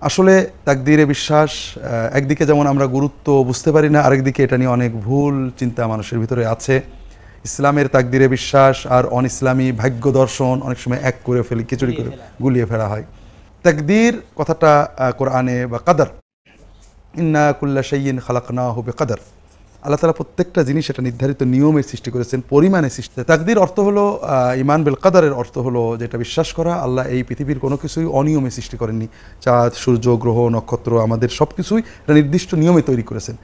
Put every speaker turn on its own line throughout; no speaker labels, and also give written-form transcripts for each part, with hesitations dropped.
আসলে তাকদীরে বিশ্বাস একদিকে যেমন আমরা গুরুত্ব বুঝতে পারি না, আরেকদিকে এটা নিয়ে অনেক ভুল চিন্তা মানুষের ভিতরে আছে। ইসলামের তাকদীরে বিশ্বাস আর অন ইসলামী ভাগ্য দর্শন অনেক সময় এক করে ফেলি, খিচুড়ি করে গুলিয়ে ফেলা হয়। তাকদীর কথাটা কোরআনে বা কাদার, ইন্না কুল্লা শাইইন খালাকনাহু বিকাদার, আল্লাহ তাআলা প্রত্যেকটা জিনিস এটা নির্ধারিত নিয়মে সৃষ্টি করেছেন, পরিমাণে সৃষ্টি। তাকদীর অর্থ হলো ইমান বিল কাদারের অর্থ হলো যেটা বিশ্বাস করা আল্লাহ এই পৃথিবীর কোনো কিছুই অনিয়মে সৃষ্টি করেননি। চাঁদ, সূর্য, গ্রহ, নক্ষত্র আমাদের সব কিছুই একটা নির্দিষ্ট নিয়মে তৈরি করেছেন।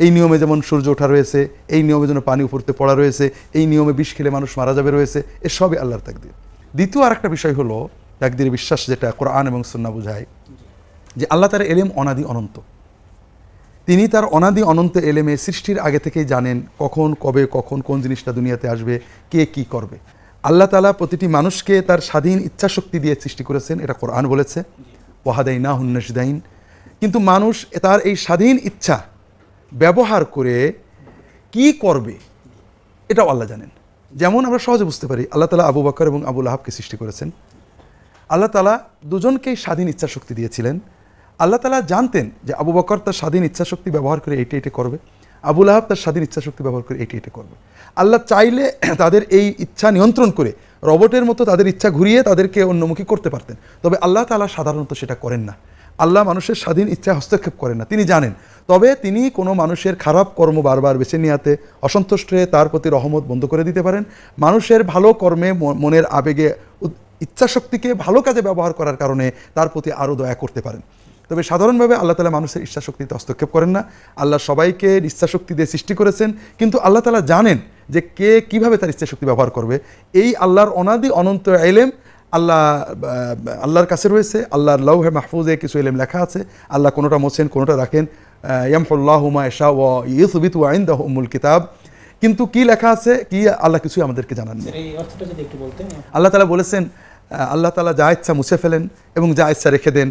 এই নিয়মে যেমন সূর্য ওঠা রয়েছে, এই নিয়মে যেন পানি উপরতে পড়া রয়েছে, এই নিয়মে বিষ খেলে মানুষ মারা যাবে রয়েছে, এসবই আল্লাহর তাকদীর। দ্বিতীয় আরেকটা বিষয় হলো তাকদীর বিশ্বাস যেটা কোরআন এবং সুন্নাহ বোঝায়, যে আল্লাহ তাআলার ইলম অনাদি অনন্ত। তিনি তার অনাদি অনন্ত এলেমে সৃষ্টির আগে থেকেই জানেন কখন কবে কখন কোন জিনিসটা দুনিয়াতে আসবে, কে কি করবে। আল্লাহ তাআলা প্রতিটি মানুষকে তার স্বাধীন ইচ্ছা শক্তি দিয়ে সৃষ্টি করেছেন, এটা কোরআন বলেছে, ওয়াহাদাইনাহুন নাজদাইন। কিন্তু মানুষ তার এই স্বাধীন ইচ্ছা ব্যবহার করে কি করবে এটাও আল্লাহ জানেন। যেমন আমরা সহজে বুঝতে পারি, আল্লাহ তাআলা আবু বকর এবং আবু লাহাবকে সৃষ্টি করেছেন। আল্লাহ তাআলা দুজনকেই স্বাধীন ইচ্ছা শক্তি দিয়েছিলেন। আল্লাহ তাআলা জানতেন যে আবু বকর তার স্বাধীন ইচ্ছাশক্তি ব্যবহার করে এইটা এটা করবে, আবু লাহাব তার স্বাধীন ইচ্ছাশক্তি ব্যবহার করে এইটা এটা করবে। আল্লাহ চাইলে তাদের এই ইচ্ছা নিয়ন্ত্রণ করে রবটের মতো তাদের ইচ্ছা ঘুরিয়ে তাদেরকে অন্যমুখী করতে পারতেন, তবে আল্লাহ তাআলা সাধারণত সেটা করেন না। আল্লাহ মানুষের স্বাধীন ইচ্ছা হস্তক্ষেপ করেন না, তিনি জানেন। তবে তিনি কোনো মানুষের খারাপ কর্ম বারবার বেছে নেওয়াতে অসন্তুষ্ট হয়ে তার প্রতি রহমত বন্ধ করে দিতে পারেন। মানুষের ভালো কর্মে মনের আবেগে ইচ্ছাশক্তিকে ভালো কাজে ব্যবহার করার কারণে তার প্রতি আরও দয়া করতে পারেন। তবে সাধারণভাবে আল্লাহ তাআলা মানুষের ইচ্ছাশক্তিতে হস্তক্ষেপ করেন না। আল্লাহ সবাইকে ইচ্ছাশক্তি দিয়ে সৃষ্টি করেছেন, কিন্তু আল্লাহ তাআলা জানেন যে কে কিভাবে তার ইচ্ছাশক্তি ব্যবহার করবে। এই আল্লাহর অনাদি অনন্ত ইলম আল্লাহর কাছে রয়েছে। আল্লাহর লাউহে মাহফুজে কিছু ইলম লেখা আছে, আল্লাহ কোনোটা মোছেন কোনোটা রাখেন। ইয়ামহুল্লাহু মা ইয়াশা ওয়া ইউসবিতু ওয়া ইনদাহু উম্মুল কিতাব। কিন্তু কি লেখা আছে কি আল্লাহ কিছুই আমাদেরকে জানান না। আল্লাহ তাআলা বলেছেন, আল্লাহ তাআলা যা ইচ্ছা মুছে ফেলেন এবং যা ইচ্ছা রেখে দেন,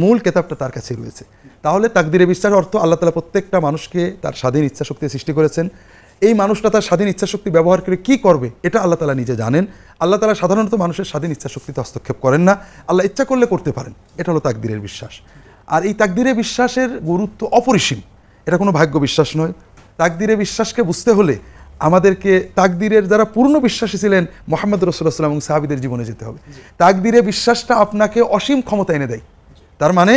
মূল কিতাবটা তার কাছে রয়েছে। তাহলে তাকদীরে বিশ্বাস অর্থ আল্লাহ তাআলা প্রত্যেকটা মানুষকে তার স্বাধীন ইচ্ছাশক্তি সৃষ্টি করেছেন। এই মানুষটা তার স্বাধীন ইচ্ছাশক্তি ব্যবহার করে কি করবে এটা আল্লাহ তাআলা নিজে জানেন। আল্লাহ তাআলা সাধারণত মানুষের স্বাধীন ইচ্ছাশক্তিতে হস্তক্ষেপ করেন না, আল্লাহ ইচ্ছা করলে করতে পারেন। এটা হলো তাকদীরের বিশ্বাস। আর এই তাকদীরে বিশ্বাসের গুরুত্ব অপরিসীম, এটা কোনো ভাগ্য বিশ্বাস নয়। তাকদীরে বিশ্বাসকে বুঝতে হলে আমাদেরকে তাকদীরের যারা পূর্ণ বিশ্বাসী ছিলেন মুহাম্মদ রাসূলুল্লাহ সাল্লাল্লাহু আলাইহি ওয়াসাল্লাম এবং সাহাবীদের জীবনে যেতে হবে। তাকদীরে বিশ্বাসটা আপনাকে অসীম ক্ষমতা এনে দেয়। তার মানে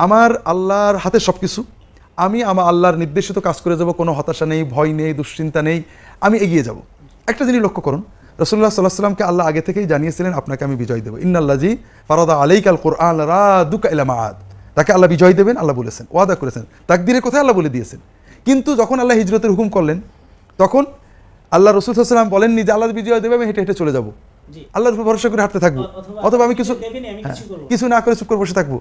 আমার আল্লাহর হাতে সব কিছু, আমি আমার আল্লাহর নির্দেশিত কাজ করে যাব, কোনো হতাশা নেই, ভয় নেই, দুশ্চিন্তা নেই, আমি এগিয়ে যাব। একটা জিনিস লক্ষ্য করুন, রাসূলুল্লাহ সাল্লাল্লাহু আলাইহি ওয়াসাল্লামকে আল্লাহ আগে থেকেই জানিয়েছিলেন আপনাকে আমি বিজয় দেব। ইন্নাল্লাযী ফারাদা আলাইকাল কুরআন রাদুকা ইলা মাআদ, তাকে আল্লাহ বিজয় দেবেন আল্লাহ বলেছেন, ওয়াদা করেছেন, তাকদীরের কথা আল্লাহ বলে দিয়েছেন। কিন্তু যখন আল্লাহ হিজরতের হুকুম করলেন তখন আল্লাহ রাসূল সাল্লাল্লাহু আলাইহি ওয়াসাল্লাম বলেননি যে আল্লাহ বিজয় দেবে আমি হেঁটে হেঁটে চলে যাব, আল্লাহর উপর ভরসা করে হাঁটতে থাকবো, অথবা আমি কিছু না করে চুপ করে বসে থাকবো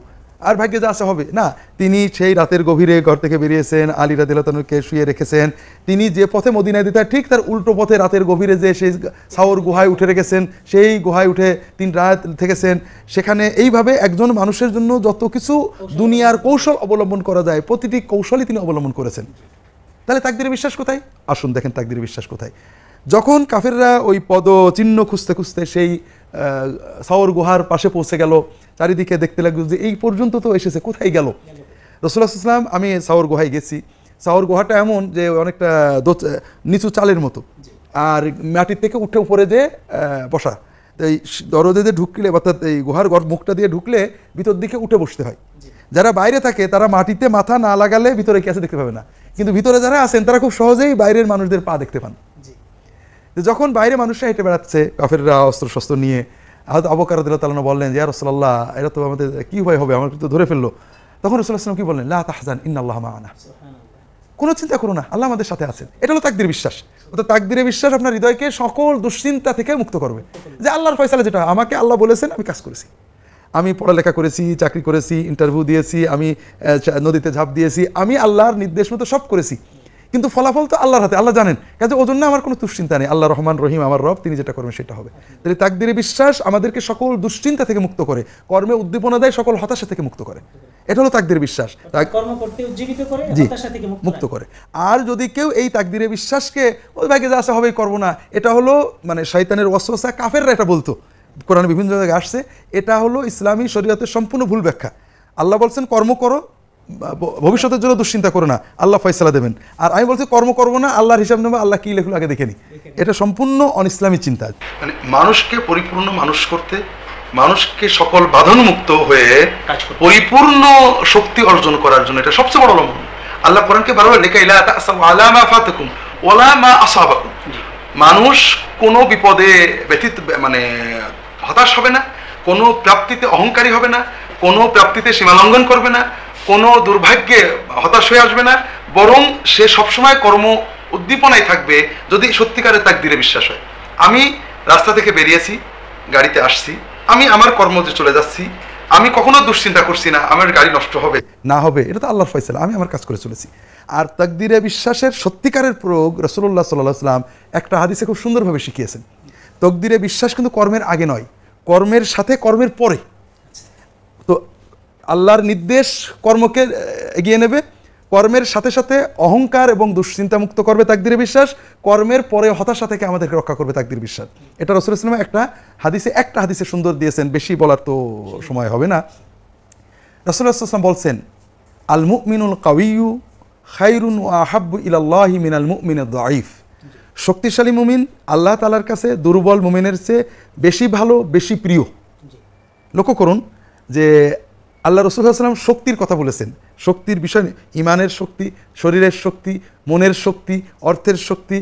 আর ভাগ্যে যা আসা হবে না। তিনি সেই রাতের গভীরে ঘর থেকে বেরিয়েছেন, আলী রাদিয়াল্লাহু তাআলাকে শুয়ে রেখেছেন। তিনি যে পথে মদিনায় যেতেন ঠিক তার উল্টো পথে রাতের গভীরে যে সেই সাওর গুহায় উঠে রেখেছেন, সেই গুহায় উঠে 3 রাত থেকেছেন সেখানে। এইভাবে একজন মানুষের জন্য যত কিছু দুনিয়ার কৌশল অবলম্বন করা যায় প্রতিটি কৌশলই তিনি অবলম্বন করেছেন। তাহলে তাকদীরে বিশ্বাস কোথায়? আসুন দেখেন তাকদীরে বিশ্বাস কোথায়। যখন কাফেররা ওই পদ চিহ্ন খুঁজতে খুঁজতে সেই সাওর গুহার পাশে পৌঁছে গেল, চারিদিকে দেখতে লাগলো যে এই পর্যন্ত তো এসেছে, কোথায় গেল? রাসূলুল্লাহ সাল্লাল্লাহু আলাইহি ওয়াসাল্লাম, আমি সাওর গুহায় গেছি। সাওর গুহাটা এমন যে অনেকটা নিচু চালের মতো, আর মাটির থেকে উঠে উপরে যে বসা, এই দরজা দিয়ে ঢুকলে অর্থাৎ এই গুহার মুখটা দিয়ে ঢুকলে ভিতর দিকে উঠে বসতে হয়। যারা বাইরে থাকে তারা মাটিতে মাথা না লাগালে ভিতরে কি আছে দেখতে পাবে না, কিন্তু ভিতরে যারা আছেন তারা খুব সহজেই বাইরের মানুষদের পা দেখতে পান। যখন বাইরে মানুষরা হেঁটে বেড়াচ্ছে কাফেররা অস্ত্র শস্ত্র নিয়ে, হয়তো আবু বকর রাদিয়াল্লাহু তাআলা বললেন যে ইয়া রাসূলুল্লাহ এরা তো আমাদের কি উপায় হবে, আমাকে তো ধরে ফেললো। তখন রাসূলুল্লাহ সাল্লাল্লাহু আলাইহি ওয়াসাল্লাম কি বললেন? লা তাহজান ইন্নাল্লাহা মা'ানা, কোনো চিন্তা করো না, আল্লাহ আমাদের সাথে আছেন। এটা হলো তাকদীর বিশ্বাস। অর্থাৎ তাকদীরে বিশ্বাস আপনার হৃদয়কে সকল দুশ্চিন্তা থেকে মুক্ত করবে, যে আল্লাহর ফয়সালা যেটা আমাকে আল্লাহ বলেছেন আমি কাজ করেছি, আমি পড়ালেখা করেছি, চাকরি করেছি, ইন্টারভিউ দিয়েছি, আমি নদীতে ঝাঁপ দিয়েছি, আমি আল্লাহর নির্দেশ মতো সব করেছি, কিন্তু ফলাফল তো আল্লাহর হাতে, আল্লাহ জানেন। কাজে ওই জন্য আমার কোনো দুশ্চিন্তা নেই, আল্লাহ রহমান রহিম আমার রব, তিনি যেটা করবেন সেটা হবে। তাহলে তাকদীরে বিশ্বাস আমাদেরকে সকল দুশ্চিন্তা থেকে মুক্ত করে, কর্মে উদ্দীপনা দেয়, সকল হতাশা থেকে মুক্ত করে। এটা হলো তাকদীরে বিশ্বাস,
কর্ম করতে উজ্জীবিত করে, হতাশা থেকে
মুক্ত করে। আর যদি কেউ এই তাকদীরে বিশ্বাসকে ওই ভাগ্যে যা আসা হবেই করবো না, এটা হলো মানে শয়তানের ওয়াসওয়াসা, কাফেররা এটা বলতো, কোরআনে বিভিন্ন জায়গায় আসছে, এটা হলো ইসলামী শরীয়তের সম্পূর্ণ ভুল ব্যাখ্যা। আল্লাহ বলছেন কর্ম করো, ভবিষ্যতের জন্য দুশ্চিন্তা করো না, আল্লাহ ফয়সালা দেবেন। আর আমি বলছি কর্ম করবো না, আল্লাহর হিসাব নেবো, আল্লাহ কি লেখলো আগে দেখে নি। এটা সম্পূর্ণ অনইসলামী চিন্তা। মানে মানুষকে পরিপূর্ণ মানুষ করতে, মানুষকে সকল বাঁধনমুক্ত হয়ে পরিপূর্ণ শক্তি অর্জন করার জন্য এটা সবচেয়ে বড় লম্বন। আল্লাহ কোরআনকে বারবার লেখা ইলা তাসাউ আলা মা ফাতাকুম ওয়ালা মা আসাবাকুম। মানুষ কোনো বিপদে ব্যথিত মানে হতাশ হবে না, কোনো প্রাপ্তিতে অহংকারী হবে না, কোনো প্রাপ্তিতে সীমালঙ্ঘন করবে না, কোনো দুর্ভাগ্যে হতাশ হয়ে আসবে না, বরং সে সবসময় কর্ম উদ্দীপনায় থাকবে যদি সত্যিকারের তাকদীরে বিশ্বাস হয়। আমি রাস্তা থেকে বেরিয়েছি, গাড়িতে আসছি, আমি আমার কর্মতে চলে যাচ্ছি, আমি কখনো দুশ্চিন্তা করছি না আমার গাড়ি নষ্ট হবে না হবে, এটা তো আল্লাহর ফয়সালা, আমি আমার কাজ করে চলেছি। আর তাকদীরে বিশ্বাসের সত্যিকারের প্রয়োগ রাসূলুল্লাহ সাল্লাল্লাহু আলাইহি ওয়াসাল্লাম একটা হাদিসে খুব সুন্দরভাবে শিখিয়েছেন। তাকদীরে বিশ্বাস কিন্তু কর্মের আগে নয়, কর্মের সাথে, কর্মের পরে। তো আল্লাহর নির্দেশ কর্মকে এগিয়ে নেবে, কর্মের সাথে সাথে অহংকার এবং দুশ্চিন্তা মুক্ত করবে তাকদীরে বিশ্বাস, কর্মের পরে হতাশা থেকে আমাদেরকে রক্ষা করবে তাকদীর বিশ্বাস। এটা রাসূলুল্লাহ সাল্লাল্লাহু আলাইহি ওয়াসাল্লাম একটা হাদিসে সুন্দর দিয়েছেন, বেশি বলার তো সময় হবে না। রাসূলুল্লাহ সাল্লাল্লাহু আলাইহি ওয়াসাল্লাম বলছেন আল মুমিনুল কাওয়িয়্যু খায়রুন ওয়া আহাব্বু ইলাল্লাহি মিনাল মুমিনিদ দাঈফ। শক্তিশালী মুমিন আল্লাহ তাআলার কাছে দুর্বল মুমিনের চেয়ে বেশি ভালো, বেশি প্রিয়। লক্ষ্য করুন যে আল্লাহ রাসূল সাল্লাল্লাহু আলাইহি ওয়াসাল্লাম শক্তির কথা বলেছেন। শক্তির বিষয় ইমানের শক্তি, শরীরের শক্তি, মনের শক্তি, অর্থের শক্তি,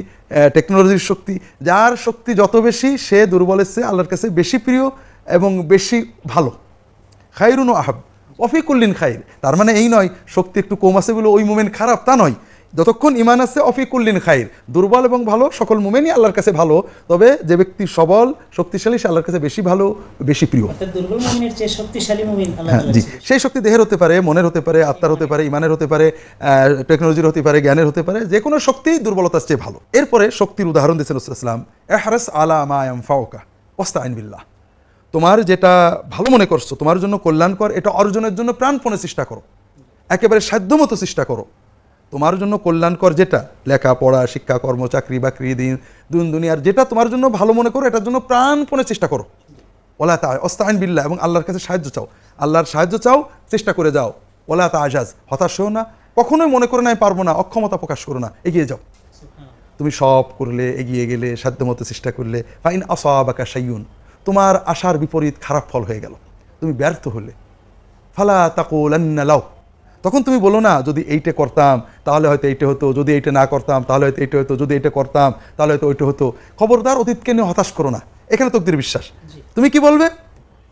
টেকনোলজির শক্তি, যার শক্তি যত বেশি সে দুর্বলের চেয়ে আল্লাহর কাছে বেশি প্রিয় এবং বেশি ভালো। খায়রুন ওয়া আহাব ওয়াফি কুল্লিন খায়র। তার মানে এই নয় শক্তি একটু কম আছে বলে ওই মুমিন খারাপ, তা নয়। যতক্ষণ ইমান আছে অফি কুল্লিন খায়র, দুর্বল এবং ভালো সকল মুমিনই আল্লাহর কাছে ভালো, তবে যে ব্যক্তি সবল শক্তিশালী সে আল্লাহর কাছে বেশি ভালো, বেশি প্রিয়।
দুর্বল মুমিনের চেয়ে শক্তিশালী মুমিন আল্লাহ
হ্যাঁ জি, সেই শক্তি দেহের হতে পারে, মনের হতে পারে, আত্মার হতে পারে, ইমানের হতে পারে, টেকনোলজির হতে পারে, জ্ঞানের হতে পারে, যে কোনো শক্তি দুর্বলতার চেয়ে ভালো। এরপরে শক্তির উদাহরণ দিয়েছেন রাসূলুল্লাহ সাল্লাল্লাহু আলাইহি ওয়াসাল্লাম, ইহরাস আলা মা ইয়ানফাউকা ওয়াস্তাইন বিল্লাহ। তোমার যেটা ভালো মনে করছো, তোমার জন্য কল্যাণকর, এটা অর্জনের জন্য প্রাণপণে চেষ্টা করো, একেবারে সাধ্যমতো চেষ্টা করো। তোমার জন্য কল্যাণকর যেটা, লেখাপড়া, শিক্ষা, কর্ম, চাকরি বাকরি, দিন দুনিয়ার যেটা তোমার জন্য ভালো মনে করো, এটার জন্য প্রাণপণে চেষ্টা করো। ওয়ালা ওয়াস্তাইন বিল্লাহ, এবং আল্লাহর কাছে সাহায্য চাও, আল্লাহর সাহায্য চাও, চেষ্টা করে যাও। ওয়ালা তাআজাজ, হতাশ হও না, কখনোই মনে করে না আমি পারবো না, অক্ষমতা প্রকাশ করো না, এগিয়ে যাও। তুমি সব করলে, এগিয়ে গেলে, সাধ্যমতো চেষ্টা করলে, ফাইন আসাবাকা শাইউন, তোমার আশার বিপরীত খারাপ ফল হয়ে গেল, তুমি ব্যর্থ হলে, ফালা তাকুলান্না লাউ, তখন তুমি বলো না যদি এইটা করতাম তাহলে হয়তো এইটা হতো, যদি এইটা না করতাম তাহলে হয়তো এইটা হতো, যদি এইটা করতাম তাহলে হয়তো ওইটা হতো। খবরদার অতীতকে নিয়ে হতাশ করো না, এখানে তাকদীর বিশ্বাস। তুমি কি বলবে?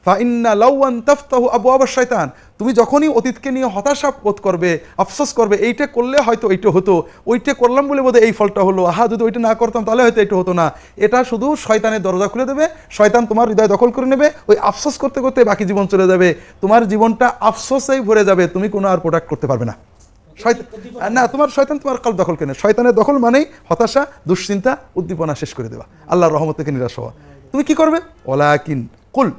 ফাইন্না লাওয়ান তাফতাহু আবওয়াবাশ শাইতান, তুমি যখনই অতীতকে নিয়ে হতাশা বোধ করবে, আফসোস করবে, এইটা করলে হয়তো এইটা হতো, ওইটা করলাম বলে বোধহয় এই ফলটা হলো, আহা যদি ওইটা না করতাম তাহলে হয়তো এটা হতো না, এটা শুধু শয়তানের দরজা খুলে দেবে, শয়তান তোমার হৃদয় দখল করে নেবে, ওই আফসোস করতে করতে বাকি জীবন চলে যাবে, তোমার জীবনটা আফসোসেই ভরে যাবে, তুমি কোনো আর প্রোডাক্ট করতে পারবে না। না, তোমার শয়তান তোমার কল্প দখল করে, শয়তানের দখল মানেই হতাশা, দুশ্চিন্তা, উদ্দীপনা শেষ করে দেওয়া, আল্লাহর রহমত থেকে নিরাশ হওয়া। তুমি কি করবে? ওয়ালাকিন কুল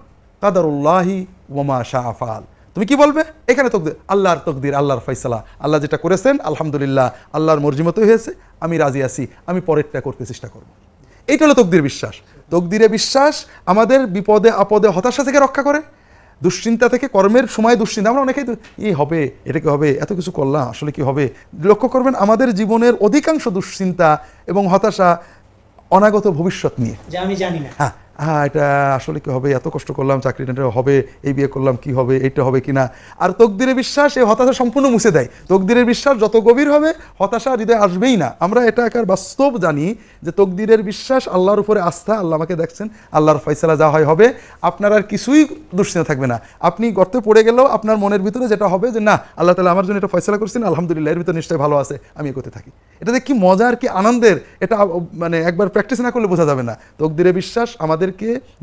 কাদারুল্লাহি ওয়া মা শাআ ফাআল, তুমি কি বলবে? এখানে তাকদীর, আল্লাহর তাকদীর, আল্লাহর ফয়সালা, আল্লাহ যেটা করেছেন আলহামদুলিল্লাহ, আল্লাহর মর্জি মতো হয়েছে, আমি রাজি আছি, আমি পরেরটা করতে চেষ্টা করব। এইটা হলো তাকদীর বিশ্বাস। তাকদীরে বিশ্বাস আমাদের বিপদে আপদে হতাশা থেকে রক্ষা করে, দুশ্চিন্তা থেকে, কর্মের সময় দুশ্চিন্তা, আমরা অনেকেই এই হবে, এটা কি হবে, এত কিছু করলাম আসলে কি হবে। লক্ষ্য করবেন আমাদের জীবনের অধিকাংশ দুশ্চিন্তা এবং হতাশা অনাগত ভবিষ্যৎ নিয়ে,
যা আমি জানি না।
হ্যাঁ এটা আসলে কি হবে, এত কষ্ট করলাম, চাকরিটা হবে, এই বিয়ে করলাম, কি হবে, এইটা হবে কিনা। আর তাকদীরে বিশ্বাস এই হতাশা সম্পূর্ণ মুছে দেয়। তাকদীরের বিশ্বাস যত গভীর হবে হতাশা হৃদয়ে আসবেই না। আমরা এটা একার বাস্তব জানি যে তাকদীরের বিশ্বাস, আল্লাহর উপরে আস্থা, আল্লাহ আমাকে দেখছেন, আল্লাহর ফয়সালা যা হয় হবে, আপনার আর কিছুই দুশ্চিন্তা থাকবে না। আপনি গর্তে পড়ে গেলেও আপনার মনের ভিতরে যেটা হবে যে না, আল্লাহ তাআলা আমার জন্য এটা ফয়সালা করছেন, আলহামদুলিল্লাহ, এর ভিতরে নিশ্চয়ই ভালো আছে, আমি এগোতে থাকি। এটাতে কি মজার, কি আনন্দের, এটা মানে একবার প্র্যাকটিস না করলে বোঝা যাবে না। তাকদীরে বিশ্বাস আমাদেরকে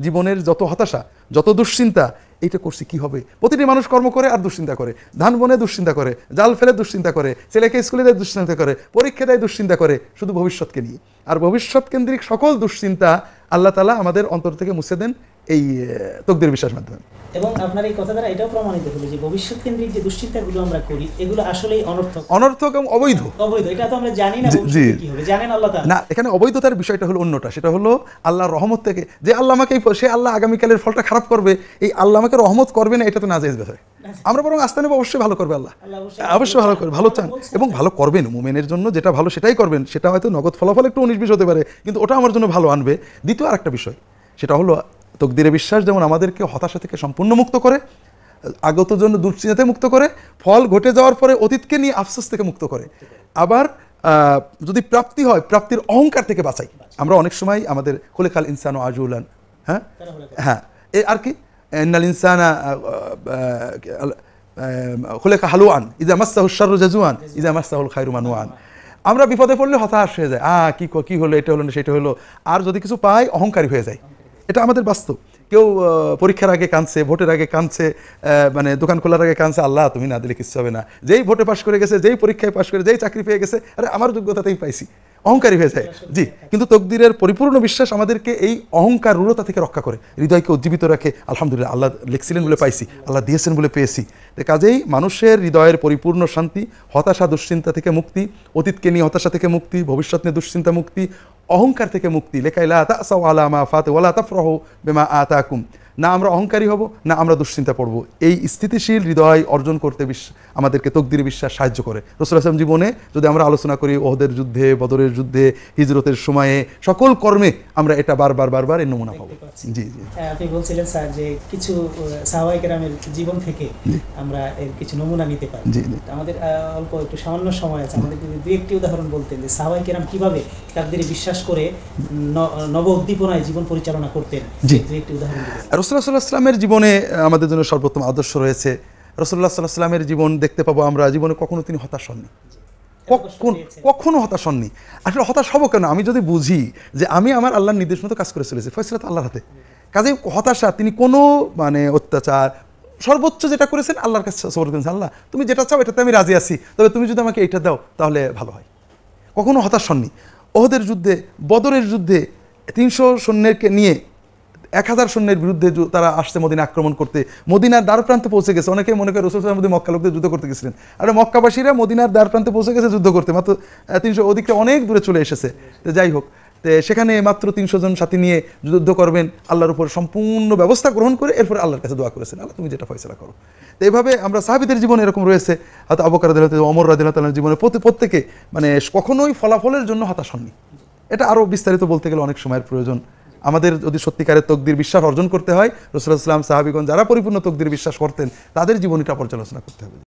জীবনের যত হতাশা, যত দুশ্চিন্তা, এইটা করছি কি হবে। প্রতিটি মানুষ কর্ম করে আর দুশ্চিন্তা করে, ধান বনে দুশ্চিন্তা করে, জাল ফেলে দুশ্চিন্তা করে, ছেলেকে স্কুলে দেয় দুশ্চিন্তা করে, পরীক্ষা দেয় দুশ্চিন্তা করে, শুধু ভবিষ্যৎকে নিয়ে। আর ভবিষ্যৎ কেন্দ্রিক সকল দুশ্চিন্তা আল্লাহ তাআলা আমাদের অন্তর থেকে মুছে দেন এই তকদির বিশ্বাসের মাধ্যমে।
এবং আপনার এই কথা দ্বারা এটাও প্রমাণিত হলো যে ভবিষ্যৎ কেন্দ্রিক যে দুশ্চিন্তাগুলো আমরা করি এগুলো আসলেই
অনর্থক এবং অবৈধ।
এটা তো আমরা জানি না ভবিষ্যতে কি হবে, জানেন আল্লাহ তাআলা।
না, এখানে অবৈধতার বিষয়টা হলো অন্যটা, সেটা হলো আল্লাহর রহমত থেকে যে আল্লাহ আমাকে সে আল্লাহ আগামীকালের ফলটা খারাপ করবে, এই আল্লাহ আমাকে রহমত করবে না, এটা তো নাজায়েজ বিষয়। আমরা বরং আস্তে নেব, অবশ্যই ভালো করবে আল্লাহ, অবশ্যই ভালো করবে, ভালো চান এবং ভালো করবেন। মুমিনের জন্য যেটা ভালো সেটাই করবেন, সেটা হয়তো নগদ ফলাফল একটু 19-20 হতে পারে, কিন্তু ওটা আমার জন্য ভালো আনবে। দ্বিতীয় আরেকটা বিষয়, সেটা হলো তকদিরে বিশ্বাস যেমন আমাদেরকে হতাশা থেকে সম্পূর্ণ মুক্ত করে, আগত জন্য দুশ্চিন্তাতে মুক্ত করে, ফল ঘটে যাওয়ার পরে অতীতকে নিয়ে আফসোস থেকে মুক্ত করে, আবার যদি প্রাপ্তি হয় প্রাপ্তির অহংকার থেকে বাঁচাই। আমরা অনেক সময় আমাদের খুলিকাল ইনসানু আজুলান, হ্যাঁ হ্যাঁ, আর কি ইন্নাল ইনসানা খুলিকা হালুয়ান ইযা মাসসাহু শাররু জাজুয়ান ইযা মাসসাহুল খায়রু মানুয়ান। আমরা বিপদে পড়লে হতাশ হয়ে যায়, কি হলো, এটা হলো না সেটা হলো, আর যদি কিছু পাই অহংকারী হয়ে যায়। এটা আমাদের বাস্তব। কেউ পরীক্ষার আগে কাঁদছে, ভোটের আগে কাঁদছে, মানে দোকান খোলার আগে কাঁদছে, আল্লাহ তুমি না দিলে কিছু হবে না। যেই ভোটে পাশ করে গেছে, যেই পরীক্ষায় পাশ করে, যেই চাকরি পেয়ে গেছে, আরে আমার যোগ্যতাতেই পাইছি, অহংকারী হয়ে যায়। জি, কিন্তু তকদিরের পরিপূর্ণ বিশ্বাস আমাদেরকে এই অহংকার রূঢ়তা থেকে রক্ষা করে, হৃদয়কে উজ্জীবিত রাখে। আলহামদুলিল্লাহ, আল্লাহ লিখছিলেন বলে পাইছি, আল্লাহ দিয়েছেন বলে পেয়েছি। কাজেই মানুষের হৃদয়ের পরিপূর্ণ শান্তি, হতাশা দুশ্চিন্তা থেকে মুক্তি, অতীতকে নিয়ে হতাশা থেকে মুক্তি, ভবিষ্যৎ নিয়ে দুশ্চিন্তা মুক্তি, অহংকার থেকে মুক্তি। লেখাই লা তাসাউ আলা মা ফাত ওয়ালা তাফরাহু বিমা আতাকুম। না আমরা অহংকারী হব, না আমরা দুশ্চিন্তা পড়ব। এই স্থিতিশীল হৃদয় অর্জন করতে আমাদেরকে তকদির বিশ্বাস সাহায্য করে। রাসূলুল্লাহ সাল্লাল্লাহু আলাইহি ওয়াসাল্লাম জীবনে যদি আমরা আলোচনা করি, ওহদের যুদ্ধে, বদরের যুদ্ধে, হিজরতের সময়ে, সকল কর্মে আমরা এটা বারবার এর নমুনা পাবো। জি জি,
আপনি বলছিলেন স্যার যে কিছু সাহাবায়ে কেরামের জীবন থেকে আমরা এর কিছু নমুনা নিতে পারি। আমাদের অল্প একটু সামান্য সময় আছে, আমাদের যদি দুই একটি উদাহরণ বলতেন যে সাহাবায়ে কেরাম কিভাবে তাকদীরে বিশ্বাস করে নব উদ্দীপনায় জীবন পরিচালনা করতেন, দুই একটি উদাহরণ দিবেন।
রাসূলুল্লাহ সাল্লাল্লাহু আলাইহি ওয়াসাল্লামের জীবনে আমাদের জন্য সর্বোত্তম আদর্শ রয়েছে। রাসূলুল্লাহ সাল্লাল্লাহু আলাইহি ওয়াসাল্লামের জীবন দেখতে পাবো আমরা, জীবনে কখনো তিনি হতাশ হননি, কখনো হতাশ হননি। আসলে হতাশ হবো কেন? আমি যদি বুঝি যে আমি আমার আল্লাহর নির্দেশ মতো কাজ করে চলেছি, ফয়সালা তো আল্লাহর হাতে। কাজেই হতাশা, তিনি কোনো মানে অত্যাচার, সর্বোচ্চ যেটা করেছেন আল্লাহর কাছে সবর করেছেন, আল্লাহ তুমি যেটা চাও এটাতে আমি রাজি আছি, তবে তুমি যদি আমাকে এইটা দাও তাহলে ভালো হয়। কখনো হতাশ হননি। ওহদের যুদ্ধে, বদরের যুদ্ধে 300 সৈন্যকে নিয়ে 1000 সৈন্যের বিরুদ্ধে তারা আসছে মদিনা আক্রমণ করতে, মদিনার দ্বার প্রান্তে পৌঁছে গেছে। অনেকে মনে করে রাসূল সাল্লাল্লাহু আলাইহি ওয়াসাল্লাম মক্কা লোকদের যুদ্ধ করতে গেছিলেন, আর মক্কাবাসীরা মদিনার দ্বার প্রান্তে পৌঁছে গেছে যুদ্ধ করতে, মাত্র 300, ওদিকটা অনেক দূরে চলে এসেছে। যাই হোক, সেখানে মাত্র 300 জন সাথী নিয়ে যুদ্ধ করবেন, আল্লাহর উপর সম্পূর্ণ ব্যবস্থা গ্রহণ করে এরপরে আল্লাহর কাছে দোয়া করেছেন, আল্লাহ তুমি যেটা ফয়সালা করো। তো এইভাবে আমরা সাহাবীদের জীবনে এরকম রয়েছে, হয়তো আবু বকর রাদিয়াল্লাহু আনহু, ওমর রাদিয়াল্লাহু তাআলার জীবনে প্রত্যেকে মানে কখনোই ফলাফলের জন্য হতাশ হননি। এটা আরও বিস্তারিত বলতে গেলে অনেক সময়ের প্রয়োজন। আমাদের যদি সত্যিকারের তকদির বিশ্বাস অর্জন করতে হয়, রাসূলুল্লাহ সাল্লাল্লাহু আলাইহি ওয়াসাল্লাম, সাহাবীগণ যারা পরিপূর্ণ তকদির বিশ্বাস করতেন তাদের জীবনীটা পর্যালোচনা করতে হবে।